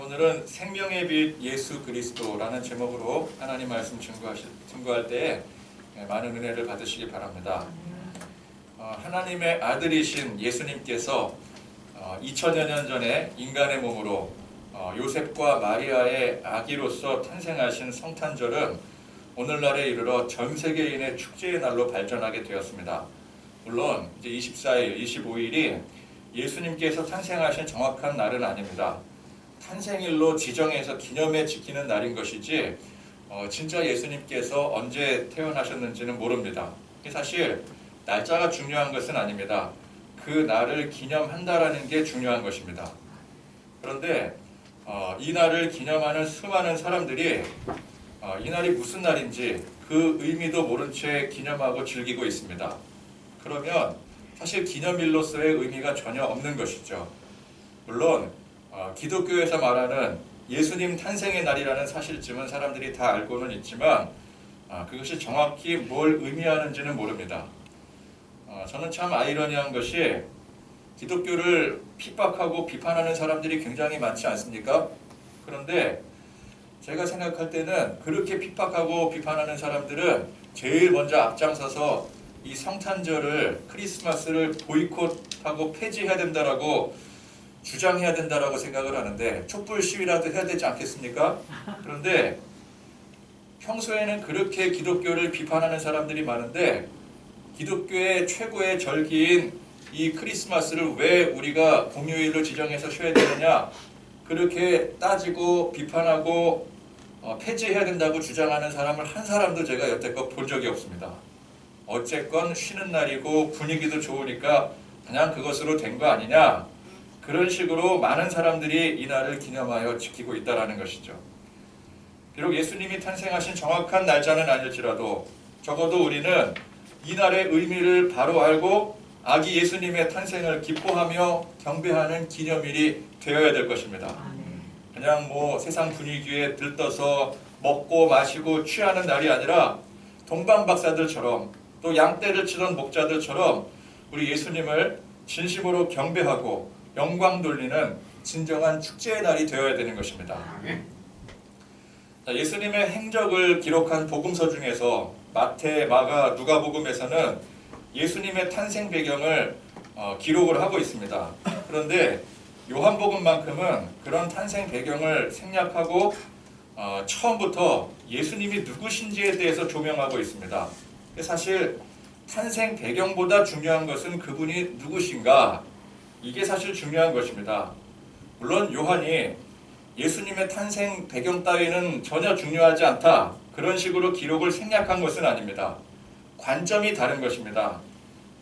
오늘은 생명의 빛 예수 그리스도라는 제목으로 하나님 말씀 증거할 때 많은 은혜를 받으시기 바랍니다. 하나님의 아들이신 예수님께서 2000여 년 전에 인간의 몸으로 요셉과 마리아의 아기로서 탄생하신 성탄절은 오늘날에 이르러 전 세계인의 축제의 날로 발전하게 되었습니다. 물론 이제 24일, 25일이 예수님께서 탄생하신 정확한 날은 아닙니다. 탄생일로 지정해서 기념해 지키는 날인 것이지 진짜 예수님께서 언제 태어나셨는지는 모릅니다. 사실 날짜가 중요한 것은 아닙니다. 그 날을 기념한다라는 게 중요한 것입니다. 그런데 이 날을 기념하는 수많은 사람들이 이 날이 무슨 날인지 그 의미도 모른 채 기념하고 즐기고 있습니다. 그러면 사실 기념일로서의 의미가 전혀 없는 것이죠. 물론 기독교에서 말하는 예수님 탄생의 날이라는 사실쯤은 사람들이 다 알고는 있지만 그것이 정확히 뭘 의미하는지는 모릅니다. 저는 참 아이러니한 것이 기독교를 핍박하고 비판하는 사람들이 굉장히 많지 않습니까? 그런데 제가 생각할 때는 그렇게 핍박하고 비판하는 사람들은 제일 먼저 앞장서서 이 성탄절을, 크리스마스를 보이콧하고 폐지해야 된다라고 주장해야 된다라고 생각을 하는데 촛불 시위라도 해야 되지 않겠습니까? 그런데 평소에는 그렇게 기독교를 비판하는 사람들이 많은데 기독교의 최고의 절기인 이 크리스마스를 왜 우리가 공휴일로 지정해서 쉬어야 되느냐, 그렇게 따지고 비판하고 폐지해야 된다고 주장하는 사람을 한 사람도 제가 여태껏 본 적이 없습니다. 어쨌건 쉬는 날이고 분위기도 좋으니까 그냥 그것으로 된 거 아니냐, 그런 식으로 많은 사람들이 이 날을 기념하여 지키고 있다는 것이죠. 비록 예수님이 탄생하신 정확한 날짜는 아닐지라도 적어도 우리는 이 날의 의미를 바로 알고 아기 예수님의 탄생을 기뻐하며 경배하는 기념일이 되어야 될 것입니다. 그냥 세상 분위기에 들떠서 먹고 마시고 취하는 날이 아니라 동방박사들처럼 또 양떼를 치던 목자들처럼 우리 예수님을 진심으로 경배하고 영광 돌리는 진정한 축제의 날이 되어야 되는 것입니다. 예수님의 행적을 기록한 복음서 중에서 마태, 마가, 누가복음에서는 예수님의 탄생 배경을 기록을 하고 있습니다. 그런데 요한복음만큼은 그런 탄생 배경을 생략하고 처음부터 예수님이 누구신지에 대해서 조명하고 있습니다. 사실 탄생 배경보다 중요한 것은 그분이 누구신가, 이게 사실 중요한 것입니다. 물론 요한이 예수님의 탄생 배경 따위는 전혀 중요하지 않다, 그런 식으로 기록을 생략한 것은 아닙니다. 관점이 다른 것입니다.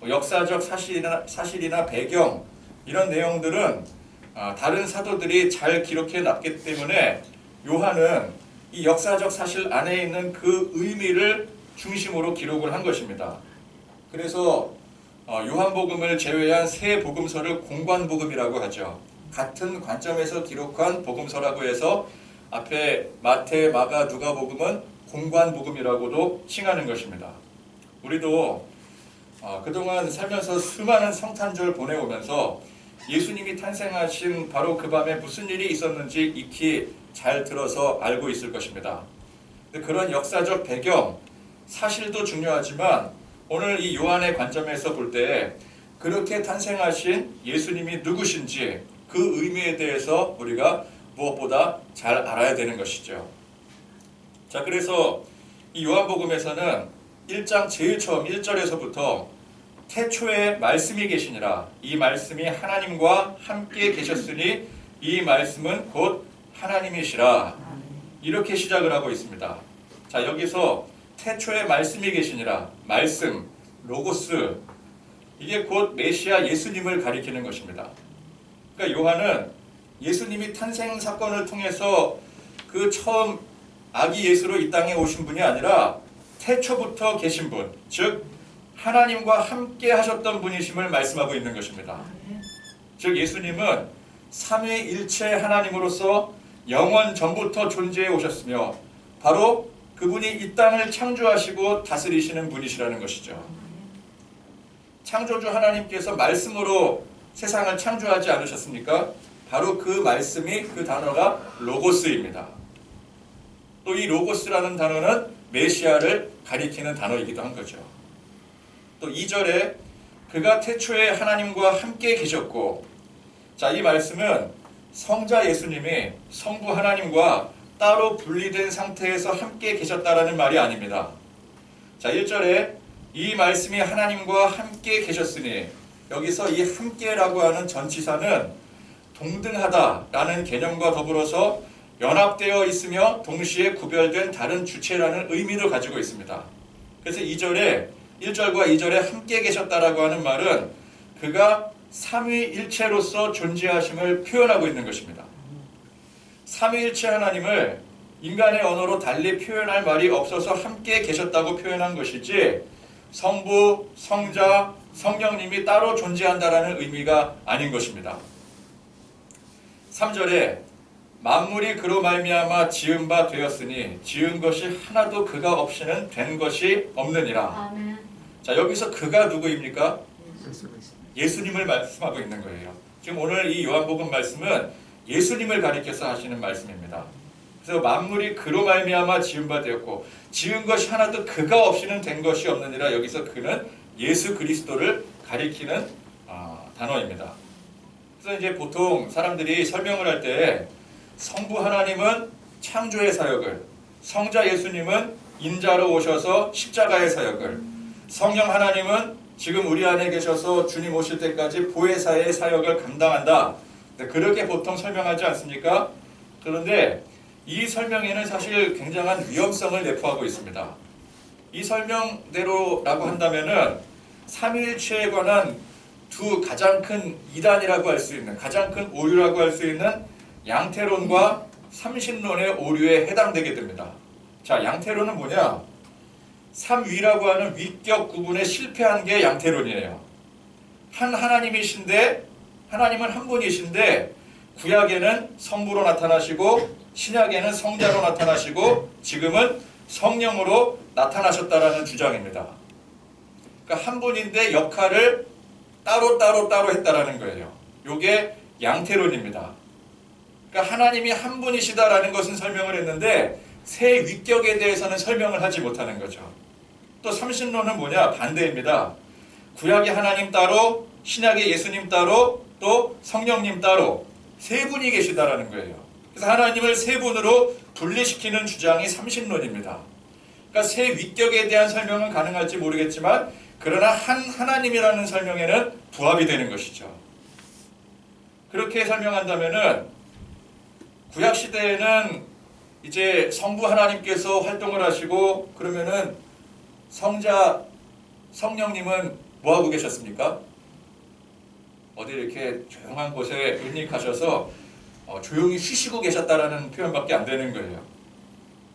역사적 사실이나 배경, 이런 내용들은 다른 사도들이 잘 기록해 놨기 때문에 요한은 이 역사적 사실 안에 있는 그 의미를 중심으로 기록을 한 것입니다. 그래서 요한복음을 제외한 세 복음서를 공관복음이라고 하죠. 같은 관점에서 기록한 복음서라고 해서 앞에 마태, 마가, 누가복음은 공관복음이라고도 칭하는 것입니다. 우리도 그동안 살면서 수많은 성탄절 보내오면서 예수님이 탄생하신 바로 그 밤에 무슨 일이 있었는지 익히 잘 들어서 알고 있을 것입니다. 그런 역사적 배경, 사실도 중요하지만 오늘 이 요한의 관점에서 볼 때 그렇게 탄생하신 예수님이 누구신지 그 의미에 대해서 우리가 무엇보다 잘 알아야 되는 것이죠. 자, 그래서 이 요한복음에서는 1장 제일 처음 1절에서부터 태초에 말씀이 계시니라, 이 말씀이 하나님과 함께 계셨으니 이 말씀은 곧 하나님이시라, 이렇게 시작을 하고 있습니다. 자, 여기서 태초에 말씀이 계시니라, 말씀, 로고스, 이게 곧 메시아 예수님을 가리키는 것입니다. 그러니까 요한은 예수님이 탄생 사건을 통해서 그 처음 아기 예수로 이 땅에 오신 분이 아니라 태초부터 계신 분, 즉 하나님과 함께 하셨던 분이심을 말씀하고 있는 것입니다. 즉 예수님은 삼위일체 하나님으로서 영원 전부터 존재해 오셨으며 바로 그분이 이 땅을 창조하시고 다스리시는 분이시라는 것이죠. 창조주 하나님께서 말씀으로 세상을 창조하지 않으셨습니까? 바로 그 말씀이 그 단어가 로고스입니다. 또 이 로고스라는 단어는 메시아를 가리키는 단어이기도 한 거죠. 또 2절에 그가 태초에 하나님과 함께 계셨고, 자, 이 말씀은 성자 예수님이 성부 하나님과 따로 분리된 상태에서 함께 계셨다라는 말이 아닙니다. 자, 1절에 이 말씀이 하나님과 함께 계셨으니, 여기서 이 함께라고 하는 전치사는 동등하다라는 개념과 더불어서 연합되어 있으며 동시에 구별된 다른 주체라는 의미를 가지고 있습니다. 그래서 1절과 2절에 함께 계셨다라고 하는 말은 그가 삼위일체로서 존재하심을 표현하고 있는 것입니다. 삼위일체 하나님을 인간의 언어로 달리 표현할 말이 없어서 함께 계셨다고 표현한 것이지, 성부, 성자, 성령님이 따로 존재한다라는 의미가 아닌 것입니다. 3절에 만물이 그로 말미암아 지은 바 되었으니 지은 것이 하나도 그가 없이는 된 것이 없느니라. 아멘. 자, 여기서 그가 누구입니까? 예수님을 말씀하고 있는 거예요. 지금 오늘 이 요한복음 말씀은 예수님을 가리켜서 하시는 말씀입니다. 그래서 만물이 그로 말미암아 지은 바 되었고 지은 것이 하나도 그가 없이는 된 것이 없느니라. 여기서 그는 예수 그리스도를 가리키는 단어입니다. 그래서 이제 보통 사람들이 설명을 할 때 성부 하나님은 창조의 사역을, 성자 예수님은 인자로 오셔서 십자가의 사역을, 성령 하나님은 지금 우리 안에 계셔서 주님 오실 때까지 보혜사의 사역을 감당한다. 그렇게 보통 설명하지 않습니까? 그런데 이 설명에는 사실 굉장한 위험성을 내포하고 있습니다. 이 설명대로라고 한다면은 삼위일체에 관한 두 가장 큰 이단이라고 할 수 있는, 가장 큰 오류라고 할 수 있는 양태론과 삼신론의 오류에 해당되게 됩니다. 자, 양태론은 뭐냐? 삼위라고 하는 위격 구분에 실패한 게 양태론이에요. 한 하나님이신데, 하나님은 한 분이신데 구약에는 성부로 나타나시고 신약에는 성자로 나타나시고 지금은 성령으로 나타나셨다라는 주장입니다. 그러니까 한 분인데 역할을 따로 했다라는 거예요. 이게 양태론입니다. 그러니까 하나님이 한 분이시다라는 것은 설명을 했는데 세 위격에 대해서는 설명을 하지 못하는 거죠. 또 삼신론은 뭐냐? 반대입니다. 구약의 하나님 따로, 신약의 예수님 따로, 또 성령님 따로 세 분이 계시다라는 거예요. 그래서 하나님을 세 분으로 분리시키는 주장이 삼신론입니다. 그러니까 세 위격에 대한 설명은 가능할지 모르겠지만 그러나 한 하나님이라는 설명에는 부합이 되는 것이죠. 그렇게 설명한다면은 구약 시대에는 이제 성부 하나님께서 활동을 하시고 그러면은 성자 성령님은 뭐 하고 계셨습니까? 어디 이렇게 조용한 곳에 은닉하셔서 조용히 쉬시고 계셨다라는 표현밖에 안 되는 거예요.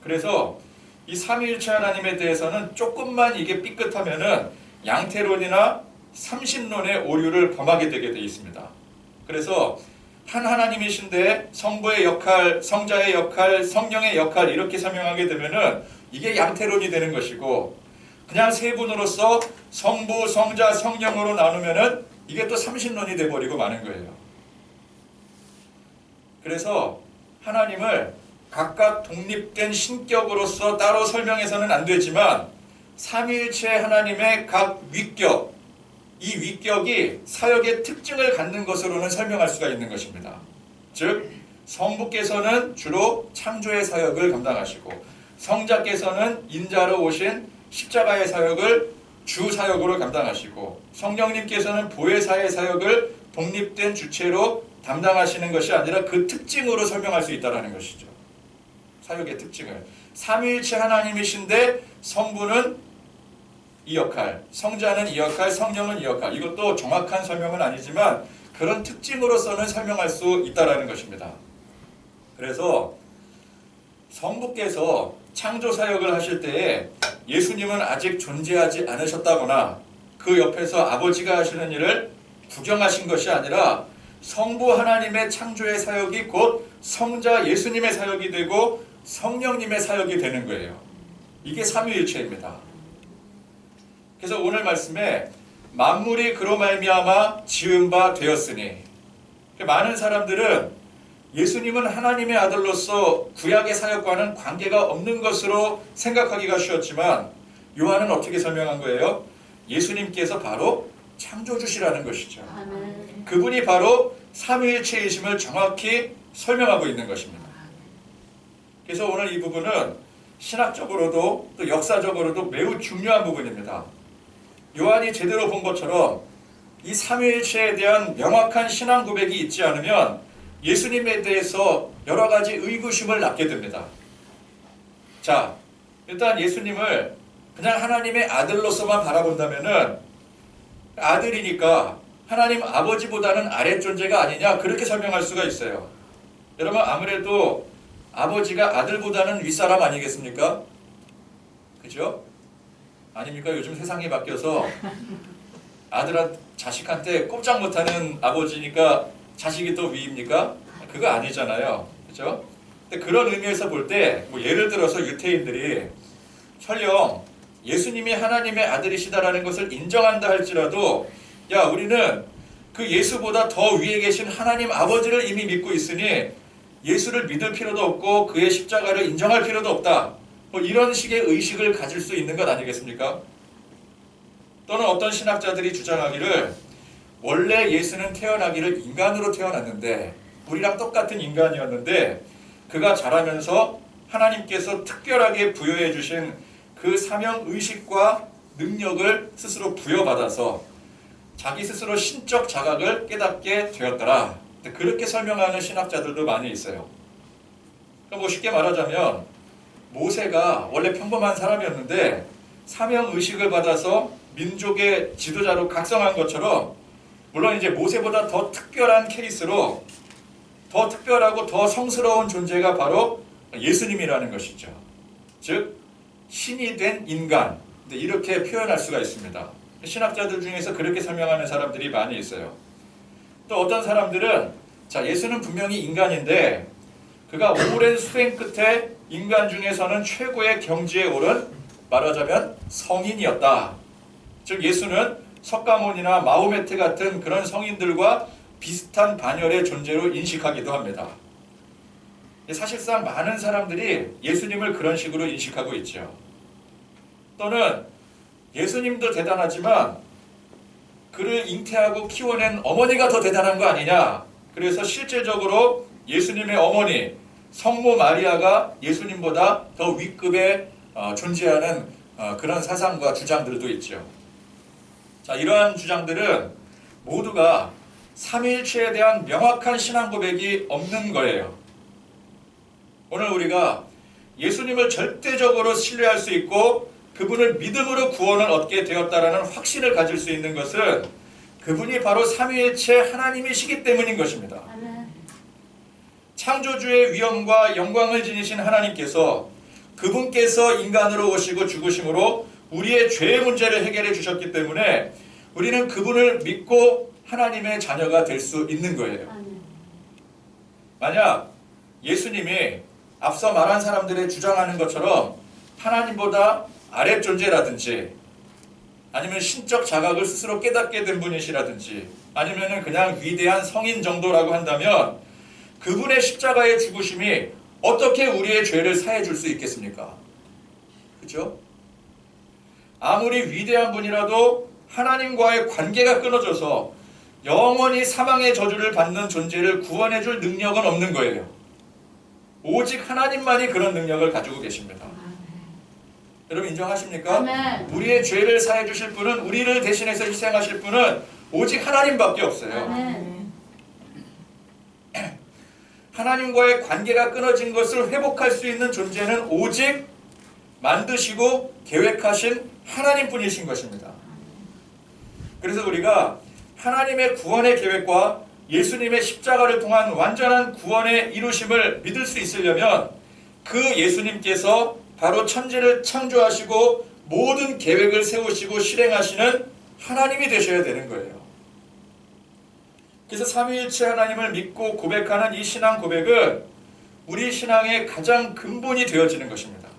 그래서 이 삼위일체 하나님에 대해서는 조금만 이게 삐끗하면은 양태론이나 삼신론의 오류를 범하게 되게 되어 있습니다. 그래서 한 하나님이신데 성부의 역할, 성자의 역할, 성령의 역할 이렇게 설명하게 되면은 이게 양태론이 되는 것이고, 그냥 세 분으로서 성부, 성자, 성령으로 나누면은 이게 또 삼신론이 돼버리고 마는 거예요. 그래서 하나님을 각각 독립된 신격으로서 따로 설명해서는 안 되지만 삼위일체 하나님의 각 위격, 이 위격이 사역의 특징을 갖는 것으로는 설명할 수가 있는 것입니다. 즉 성부께서는 주로 창조의 사역을 감당하시고 성자께서는 인자로 오신 십자가의 사역을 주 사역으로 감당하시고 성령님께서는 보혜사의 사역을 독립된 주체로 담당하시는 것이 아니라 그 특징으로 설명할 수 있다는 것이죠. 사역의 특징을. 삼위일체 하나님이신데 성부는 이 역할, 성자는 이 역할, 성령은 이 역할. 이것도 정확한 설명은 아니지만 그런 특징으로서는 설명할 수 있다는 것입니다. 그래서 성부께서 창조 사역을 하실 때에 예수님은 아직 존재하지 않으셨다거나 그 옆에서 아버지가 하시는 일을 구경하신 것이 아니라 성부 하나님의 창조의 사역이 곧 성자 예수님의 사역이 되고 성령님의 사역이 되는 거예요. 이게 삼위일체입니다. 그래서 오늘 말씀에 만물이 그로 말미암아 지은 바 되었으니, 많은 사람들은 예수님은 하나님의 아들로서 구약의 사역과는 관계가 없는 것으로 생각하기가 쉬웠지만 요한은 어떻게 설명한 거예요? 예수님께서 바로 창조주시라는 것이죠. 아멘. 그분이 바로 삼위일체이심을 정확히 설명하고 있는 것입니다. 그래서 오늘 이 부분은 신학적으로도 또 역사적으로도 매우 중요한 부분입니다. 요한이 제대로 본 것처럼 이 삼위일체에 대한 명확한 신앙 고백이 있지 않으면 예수님에 대해서 여러 가지 의구심을 낳게 됩니다. 자, 일단 예수님을 그냥 하나님의 아들로서만 바라본다면은 아들이니까 하나님 아버지보다는 아래 존재가 아니냐 그렇게 설명할 수가 있어요. 여러분 아무래도 아버지가 아들보다는 윗사람 아니겠습니까? 그죠? 아닙니까? 요즘 세상이 바뀌어서 자식한테 꼼짝 못하는 아버지니까 자식이 또 위입니까? 그거 아니잖아요. 그죠? 근데 그런 의미에서 볼 때 뭐 예를 들어서 유태인들이 설령 예수님이 하나님의 아들이시다라는 것을 인정한다 할지라도 야 우리는 그 예수보다 더 위에 계신 하나님 아버지를 이미 믿고 있으니 예수를 믿을 필요도 없고 그의 십자가를 인정할 필요도 없다. 뭐 이런 식의 의식을 가질 수 있는 것 아니겠습니까? 또는 어떤 신학자들이 주장하기를 원래 예수는 태어나기를 인간으로 태어났는데 우리랑 똑같은 인간이었는데 그가 자라면서 하나님께서 특별하게 부여해 주신 그 사명의식과 능력을 스스로 부여받아서 자기 스스로 신적 자각을 깨닫게 되었더라. 그렇게 설명하는 신학자들도 많이 있어요. 그러니까 뭐 쉽게 말하자면 모세가 원래 평범한 사람이었는데 사명의식을 받아서 민족의 지도자로 각성한 것처럼 물론 이제 모세보다 더 특별한 케이스로 더 특별하고 더 성스러운 존재가 바로 예수님이라는 것이죠. 즉 신이 된 인간 이렇게 표현할 수가 있습니다. 신학자들 중에서 그렇게 설명하는 사람들이 많이 있어요. 또 어떤 사람들은 자 예수는 분명히 인간인데 그가 오랜 수행 끝에 인간 중에서는 최고의 경지에 오른 말하자면 성인이었다. 즉 예수는 석가모니나 마호메트 같은 그런 성인들과 비슷한 반열의 존재로 인식하기도 합니다. 사실상 많은 사람들이 예수님을 그런 식으로 인식하고 있죠. 또는 예수님도 대단하지만 그를 잉태하고 키워낸 어머니가 더 대단한 거 아니냐. 그래서 실제적으로 예수님의 어머니 성모 마리아가 예수님보다 더 윗급에 존재하는 그런 사상과 주장들도 있죠. 자, 이러한 주장들은 모두가 삼위일체에 대한 명확한 신앙 고백이 없는 거예요. 오늘 우리가 예수님을 절대적으로 신뢰할 수 있고 그분을 믿음으로 구원을 얻게 되었다라는 확신을 가질 수 있는 것은 그분이 바로 삼위일체 하나님이시기 때문인 것입니다. 창조주의 위엄과 영광을 지니신 하나님께서 그분께서 인간으로 오시고 죽으심으로 우리의 죄의 문제를 해결해 주셨기 때문에 우리는 그분을 믿고 하나님의 자녀가 될 수 있는 거예요. 만약 예수님이 앞서 말한 사람들의 주장하는 것처럼 하나님보다 아래 존재라든지 아니면 신적 자각을 스스로 깨닫게 된 분이시라든지 아니면 그냥 위대한 성인 정도라고 한다면 그분의 십자가의 죽으심이 어떻게 우리의 죄를 사해 줄 수 있겠습니까? 그렇죠? 아무리 위대한 분이라도 하나님과의 관계가 끊어져서 영원히 사망의 저주를 받는 존재를 구원해 줄 능력은 없는 거예요. 오직 하나님만이 그런 능력을 가지고 계십니다. 여러분 인정하십니까? 아멘. 우리의 죄를 사해 주실 분은 우리를 대신해서 희생하실 분은 오직 하나님밖에 없어요. 아멘. 하나님과의 관계가 끊어진 것을 회복할 수 있는 존재는 오직 만드시고 계획하신 하나님뿐이신 것입니다. 그래서 우리가 하나님의 구원의 계획과 예수님의 십자가를 통한 완전한 구원의 이루심을 믿을 수 있으려면 그 예수님께서 바로 천지를 창조하시고 모든 계획을 세우시고 실행하시는 하나님이 되셔야 되는 거예요. 그래서 삼위일체 하나님을 믿고 고백하는 이 신앙 고백은 우리 신앙의 가장 근본이 되어지는 것입니다.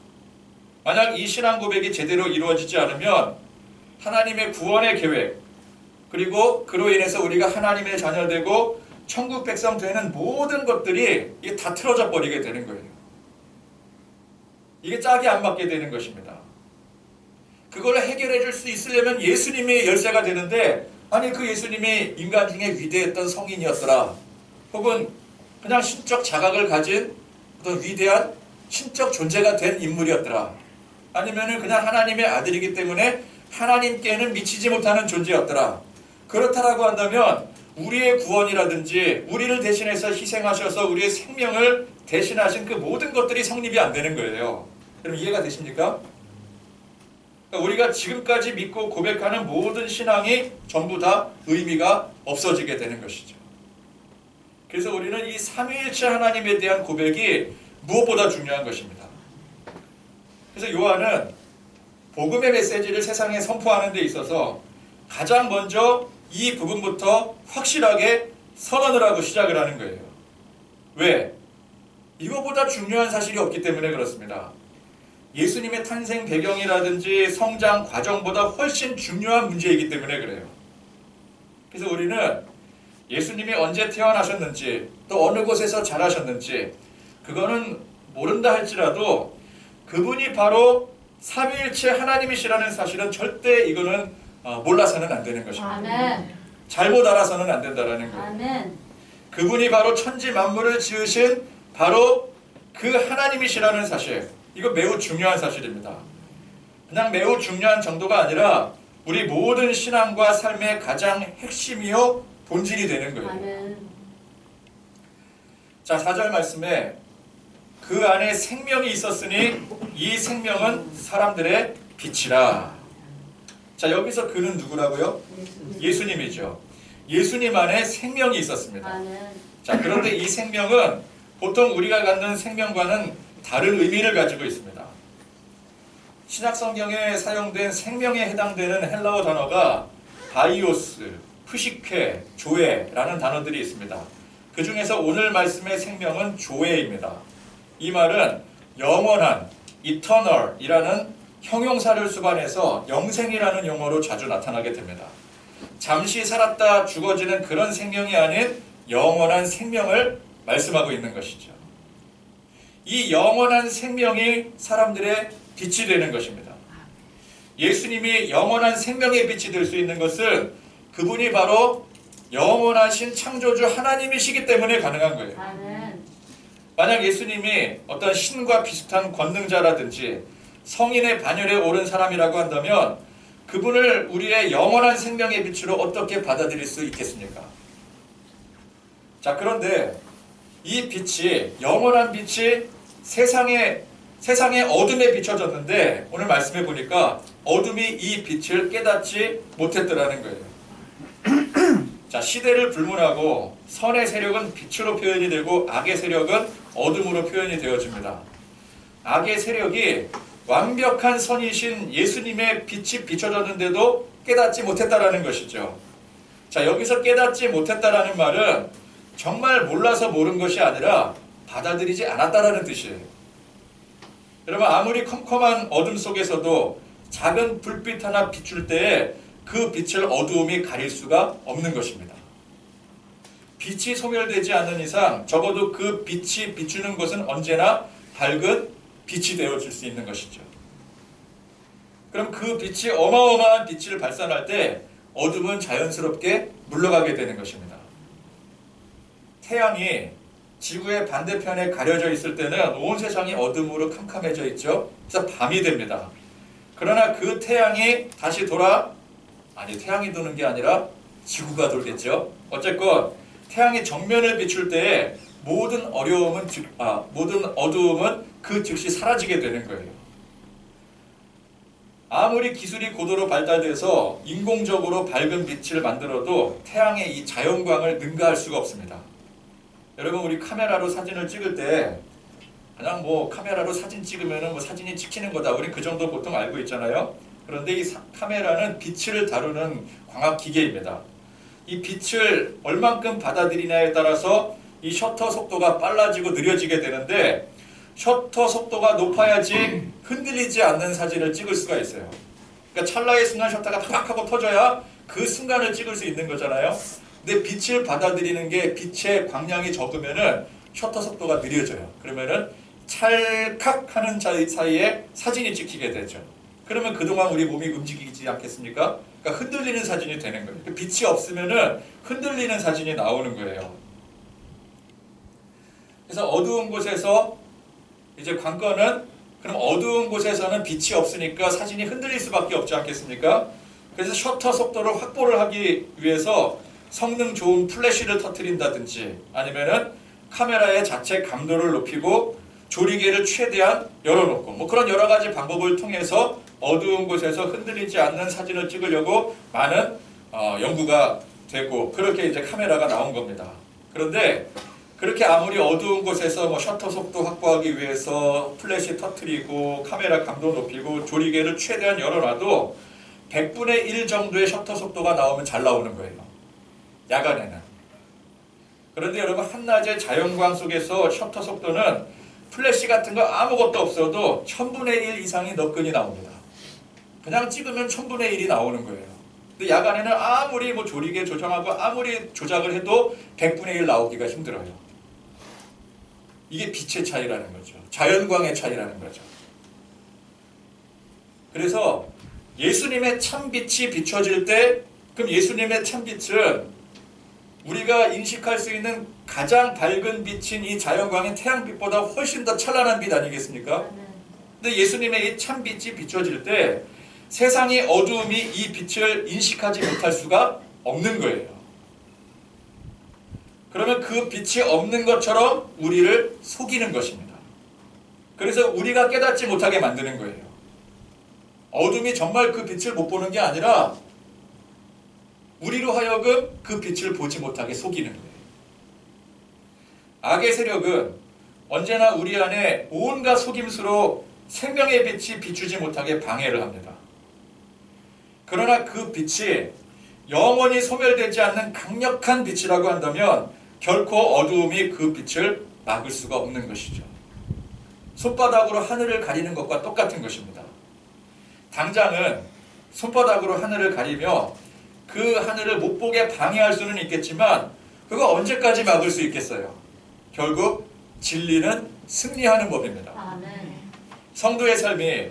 만약 이 신앙 고백이 제대로 이루어지지 않으면 하나님의 구원의 계획 그리고 그로 인해서 우리가 하나님의 자녀되고 천국 백성 되는 모든 것들이 이게 다 틀어져 버리게 되는 거예요. 이게 짝이 안 맞게 되는 것입니다. 그걸 해결해 줄 수 있으려면 예수님이 열쇠가 되는데, 아니 그 예수님이 인간 중에 위대했던 성인이었더라, 혹은 그냥 신적 자각을 가진 어떤 위대한 신적 존재가 된 인물이었더라, 아니면은 그냥 하나님의 아들이기 때문에 하나님께는 미치지 못하는 존재였더라, 그렇다라고 한다면 우리의 구원이라든지 우리를 대신해서 희생하셔서 우리의 생명을 대신하신 그 모든 것들이 성립이 안 되는 거예요. 여러분 이해가 되십니까? 그러니까 우리가 지금까지 믿고 고백하는 모든 신앙이 전부 다 의미가 없어지게 되는 것이죠. 그래서 우리는 이 삼위일체 하나님에 대한 고백이 무엇보다 중요한 것입니다. 그래서 요한은 복음의 메시지를 세상에 선포하는 데 있어서 가장 먼저 이 부분부터 확실하게 선언을 하고 시작을 하는 거예요. 왜? 이거보다 중요한 사실이 없기 때문에 그렇습니다. 예수님의 탄생 배경이라든지 성장 과정보다 훨씬 중요한 문제이기 때문에 그래요. 그래서 우리는 예수님이 언제 태어나셨는지, 또 어느 곳에서 자라셨는지 그거는 모른다 할지라도 그분이 바로 삼위일체 하나님이시라는 사실은 절대 이거는 몰라서는 안 되는 것입니다. 아멘. 잘못 알아서는 안 된다는 거예요. 아멘. 그분이 바로 천지 만물을 지으신 바로 그 하나님이시라는 사실, 이거 매우 중요한 사실입니다. 그냥 매우 중요한 정도가 아니라 우리 모든 신앙과 삶의 가장 핵심이요 본질이 되는 거예요. 아멘. 자, 4절 말씀에 그 안에 생명이 있었으니 이 생명은 사람들의 빛이라. 자, 여기서 그는 누구라고요? 예수님이죠. 예수님 안에 생명이 있었습니다. 아멘. 자, 그런데 이 생명은 보통 우리가 갖는 생명과는 다른 의미를 가지고 있습니다. 신약 성경에 사용된 생명에 해당되는 헬라어 단어가 바이오스, 푸시케, 조에라는 단어들이 있습니다. 그 중에서 오늘 말씀의 생명은 조에입니다. 이 말은 영원한, eternal이라는 형용사를 수반해서 영생이라는 용어로 자주 나타나게 됩니다. 잠시 살았다 죽어지는 그런 생명이 아닌 영원한 생명을 말씀하고 있는 것이죠. 이 영원한 생명이 사람들의 빛이 되는 것입니다. 예수님이 영원한 생명의 빛이 될 수 있는 것은 그분이 바로 영원하신 창조주 하나님이시기 때문에 가능한 거예요. 아멘. 만약 예수님이 어떤 신과 비슷한 권능자라든지 성인의 반열에 오른 사람이라고 한다면 그분을 우리의 영원한 생명의 빛으로 어떻게 받아들일 수 있겠습니까? 자, 그런데 이 빛이, 영원한 빛이 세상의 어둠에 비춰졌는데 오늘 말씀해 보니까 어둠이 이 빛을 깨닫지 못했더라는 거예요. 자, 시대를 불문하고 선의 세력은 빛으로 표현이 되고 악의 세력은 어둠으로 표현이 되어집니다. 악의 세력이 완벽한 선이신 예수님의 빛이 비춰졌는데도 깨닫지 못했다라는 것이죠. 자, 여기서 깨닫지 못했다라는 말은 정말 몰라서 모른 것이 아니라 받아들이지 않았다라는 뜻이에요. 여러분, 아무리 컴컴한 어둠 속에서도 작은 불빛 하나 비출 때에 그 빛을 어두움이 가릴 수가 없는 것입니다. 빛이 소멸되지 않는 이상 적어도 그 빛이 비추는 것은 언제나 밝은 빛이 되어줄 수 있는 것이죠. 그럼 그 빛이 어마어마한 빛을 발산할 때 어둠은 자연스럽게 물러가게 되는 것입니다. 태양이 지구의 반대편에 가려져 있을 때는 온 세상이 어둠으로 캄캄해져 있죠. 그래서 밤이 됩니다. 그러나 그 태양이 다시 태양이 도는 게 아니라 지구가 돌겠죠. 어쨌건 태양이 정면을 비출 때에 모든 어두움은 그 즉시 사라지게 되는 거예요. 아무리 기술이 고도로 발달돼서 인공적으로 밝은 빛을 만들어도 태양의 이 자연광을 능가할 수가 없습니다. 여러분, 우리 카메라로 사진을 찍을 때 그냥 카메라로 사진 찍으면 사진이 찍히는 거다, 우리 그 정도 보통 알고 있잖아요. 그런데 이 카메라는 빛을 다루는 광학 기계입니다. 이 빛을 얼만큼 받아들이냐에 따라서 이 셔터 속도가 빨라지고 느려지게 되는데, 셔터 속도가 높아야지 흔들리지 않는 사진을 찍을 수가 있어요. 그러니까 찰나의 순간 셔터가 팍 하고 터져야 그 순간을 찍을 수 있는 거잖아요. 근데 빛을 받아들이는 게 빛의 광량이 적으면은 셔터 속도가 느려져요. 그러면은 찰칵 하는 사이에 사진이 찍히게 되죠. 그러면 그동안 우리 몸이 움직이지 않겠습니까? 그러니까 흔들리는 사진이 되는 거예요. 빛이 없으면은 흔들리는 사진이 나오는 거예요. 그래서 어두운 곳에서 이제 관건은, 그럼 어두운 곳에서는 빛이 없으니까 사진이 흔들릴 수밖에 없지 않겠습니까? 그래서 셔터 속도를 확보를 하기 위해서 성능 좋은 플래시를 터뜨린다든지 아니면은 카메라의 자체 감도를 높이고 조리개를 최대한 열어놓고 뭐 그런 여러 가지 방법을 통해서 어두운 곳에서 흔들리지 않는 사진을 찍으려고 많은 연구가 되고 그렇게 이제 카메라가 나온 겁니다. 그런데 그렇게 아무리 어두운 곳에서 뭐 셔터 속도 확보하기 위해서 플래시 터뜨리고 카메라 감도 높이고 조리개를 최대한 열어놔도 100분의 1 정도의 셔터 속도가 나오면 잘 나오는 거예요. 야간에는. 그런데 여러분 한낮의 자연광 속에서 셔터 속도는 플래시 같은 거 아무것도 없어도 1000분의 1 이상이 너끈히 나옵니다. 그냥 찍으면 1000분의 1이 나오는 거예요. 근데 야간에는 아무리 뭐 조리개 조정하고 아무리 조작을 해도 100분의 1 나오기가 힘들어요. 이게 빛의 차이라는 거죠. 자연광의 차이라는 거죠. 그래서 예수님의 참빛이 비춰질 때, 그럼 예수님의 참빛은 우리가 인식할 수 있는 가장 밝은 빛인 이 자연광인 태양빛보다 훨씬 더 찬란한 빛 아니겠습니까? 근데 예수님의 이 참빛이 비춰질 때 세상의 어두움이 이 빛을 인식하지 못할 수가 없는 거예요. 그러면 그 빛이 없는 것처럼 우리를 속이는 것입니다. 그래서 우리가 깨닫지 못하게 만드는 거예요. 어둠이 정말 그 빛을 못 보는 게 아니라 우리로 하여금 그 빛을 보지 못하게 속이는 거예요. 악의 세력은 언제나 우리 안에 온갖 속임수로 생명의 빛이 비추지 못하게 방해를 합니다. 그러나 그 빛이 영원히 소멸되지 않는 강력한 빛이라고 한다면 결코 어두움이 그 빛을 막을 수가 없는 것이죠. 손바닥으로 하늘을 가리는 것과 똑같은 것입니다. 당장은 손바닥으로 하늘을 가리며 그 하늘을 못 보게 방해할 수는 있겠지만 그거 언제까지 막을 수 있겠어요? 결국 진리는 승리하는 법입니다. 성도의 삶이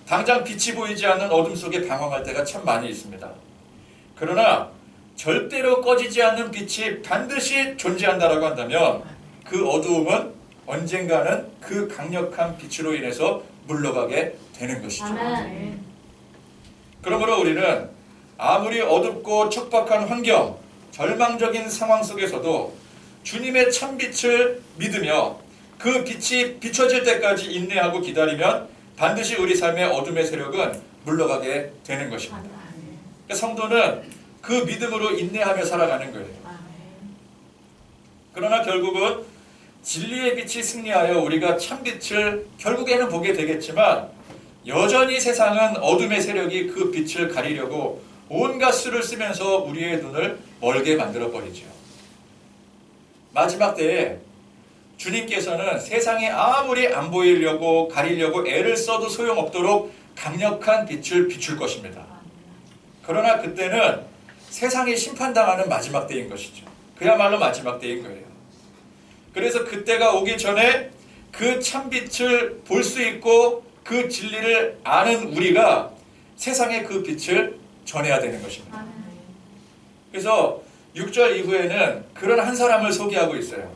당장 빛이 보이지 않는 어둠 속에 방황할 때가 참 많이 있습니다. 그러나 절대로 꺼지지 않는 빛이 반드시 존재한다라고 한다면 그 어두움은 언젠가는 그 강력한 빛으로 인해서 물러가게 되는 것이죠. 그러므로 우리는 아무리 어둡고 척박한 환경, 절망적인 상황 속에서도 주님의 참빛을 믿으며 그 빛이 비춰질 때까지 인내하고 기다리면 반드시 우리 삶의 어둠의 세력은 물러가게 되는 것입니다. 그러니까 성도는 그 믿음으로 인내하며 살아가는 거예요. 그러나 결국은 진리의 빛이 승리하여 우리가 참빛을 결국에는 보게 되겠지만 여전히 세상은 어둠의 세력이 그 빛을 가리려고 온갖 수를 쓰면서 우리의 눈을 멀게 만들어버리죠. 마지막 때에 주님께서는 세상에 아무리 안 보이려고 가리려고 애를 써도 소용없도록 강력한 빛을 비출 것입니다. 그러나 그때는 세상이 심판당하는 마지막 때인 것이죠. 그야말로 마지막 때인 거예요. 그래서 그때가 오기 전에 그 참빛을 볼 수 있고 그 진리를 아는 우리가 세상에 그 빛을 전해야 되는 것입니다. 그래서 6절 이후에는 그런 한 사람을 소개하고 있어요.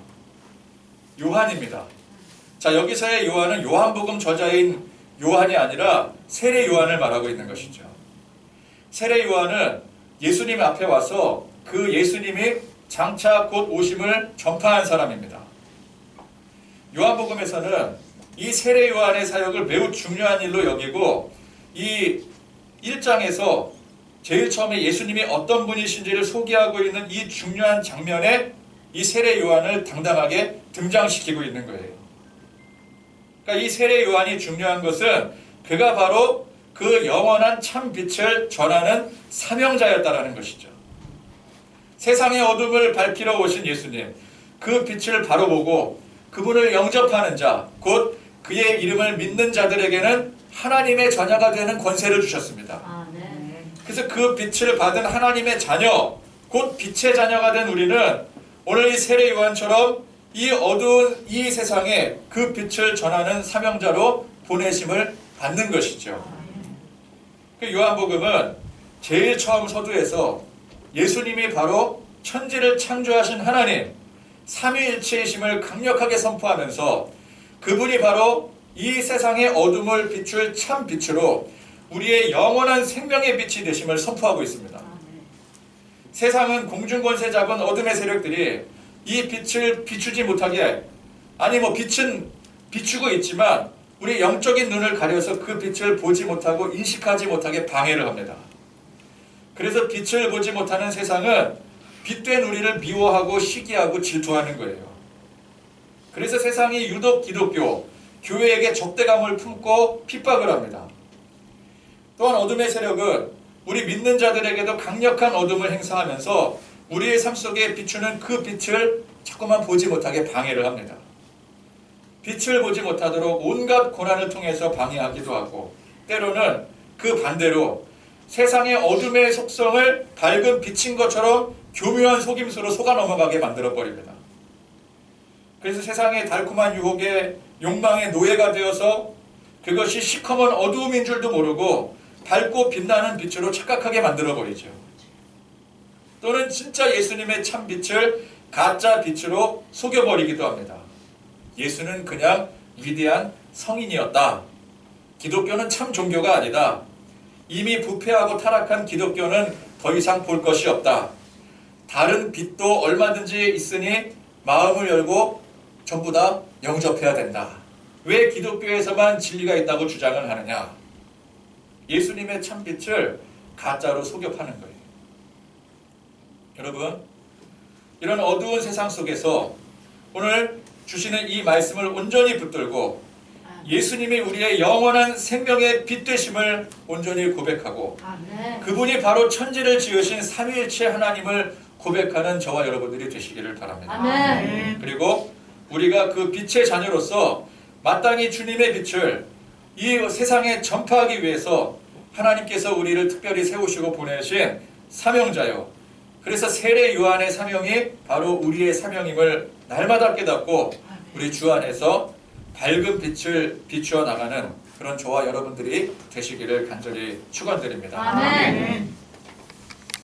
요한입니다. 자, 여기서의 요한은 요한복음 저자인 요한이 아니라 세례 요한을 말하고 있는 것이죠. 세례 요한은 예수님 앞에 와서 그 예수님이 장차 곧 오심을 전파한 사람입니다. 요한복음에서는 이 세례 요한의 사역을 매우 중요한 일로 여기고 이 1장에서 제일 처음에 예수님이 어떤 분이신지를 소개하고 있는 이 중요한 장면에 이 세례 요한을 당당하게 등장시키고 있는 거예요. 그러니까 이 세례 요한이 중요한 것은 그가 바로 그 영원한 참 빛을 전하는 사명자였다라는 것이죠. 세상의 어둠을 밝히러 오신 예수님, 그 빛을 바로 보고 그분을 영접하는 자, 곧 그의 이름을 믿는 자들에게는 하나님의 자녀가 되는 권세를 주셨습니다. 그래서 그 빛을 받은 하나님의 자녀, 곧 빛의 자녀가 된 우리는 오늘 이 세례 요한처럼 이 어두운 이 세상에 그 빛을 전하는 사명자로 보내심을 받는 것이죠. 그 요한복음은 제일 처음 서두에서 예수님이 바로 천지를 창조하신 하나님, 삼위일체이심을 강력하게 선포하면서 그분이 바로 이 세상의 어둠을 비출 참 빛으로 우리의 영원한 생명의 빛이 되심을 선포하고 있습니다. 세상은 공중권세 잡은 어둠의 세력들이 이 빛을 비추지 못하게, 아니 빛은 비추고 있지만 우리 영적인 눈을 가려서 그 빛을 보지 못하고 인식하지 못하게 방해를 합니다. 그래서 빛을 보지 못하는 세상은 빛된 우리를 미워하고 시기하고 질투하는 거예요. 그래서 세상이 유독 기독교, 교회에게 적대감을 품고 핍박을 합니다. 또한 어둠의 세력은 우리 믿는 자들에게도 강력한 어둠을 행사하면서 우리의 삶 속에 비추는 그 빛을 자꾸만 보지 못하게 방해를 합니다. 빛을 보지 못하도록 온갖 고난을 통해서 방해하기도 하고, 때로는 그 반대로 세상의 어둠의 속성을 밝은 빛인 것처럼 교묘한 속임수로 속아 넘어가게 만들어버립니다. 그래서 세상의 달콤한 유혹에 욕망의 노예가 되어서 그것이 시커먼 어두움인 줄도 모르고 밝고 빛나는 빛으로 착각하게 만들어버리죠. 또는 진짜 예수님의 참 빛을 가짜 빛으로 속여버리기도 합니다. 예수는 그냥 위대한 성인이었다. 기독교는 참 종교가 아니다. 이미 부패하고 타락한 기독교는 더 이상 볼 것이 없다. 다른 빛도 얼마든지 있으니 마음을 열고 전부 다 영접해야 된다. 왜 기독교에서만 진리가 있다고 주장을 하느냐? 예수님의 참빛을 가짜로 속여 파는 거예요. 여러분, 이런 어두운 세상 속에서 오늘 주시는 이 말씀을 온전히 붙들고 예수님이 우리의 영원한 생명의 빛 되심을 온전히 고백하고 그분이 바로 천지를 지으신 삼위일체 하나님을 고백하는 저와 여러분들이 되시기를 바랍니다. 아멘. 그리고 우리가 그 빛의 자녀로서 마땅히 주님의 빛을 이 세상에 전파하기 위해서 하나님께서 우리를 특별히 세우시고 보내신 사명자요. 그래서 세례 요한의 사명이 바로 우리의 사명임을 날마다 깨닫고 우리 주 안에서 밝은 빛을 비추어 나가는 그런 저와 여러분들이 되시기를 간절히 축원드립니다. 아멘.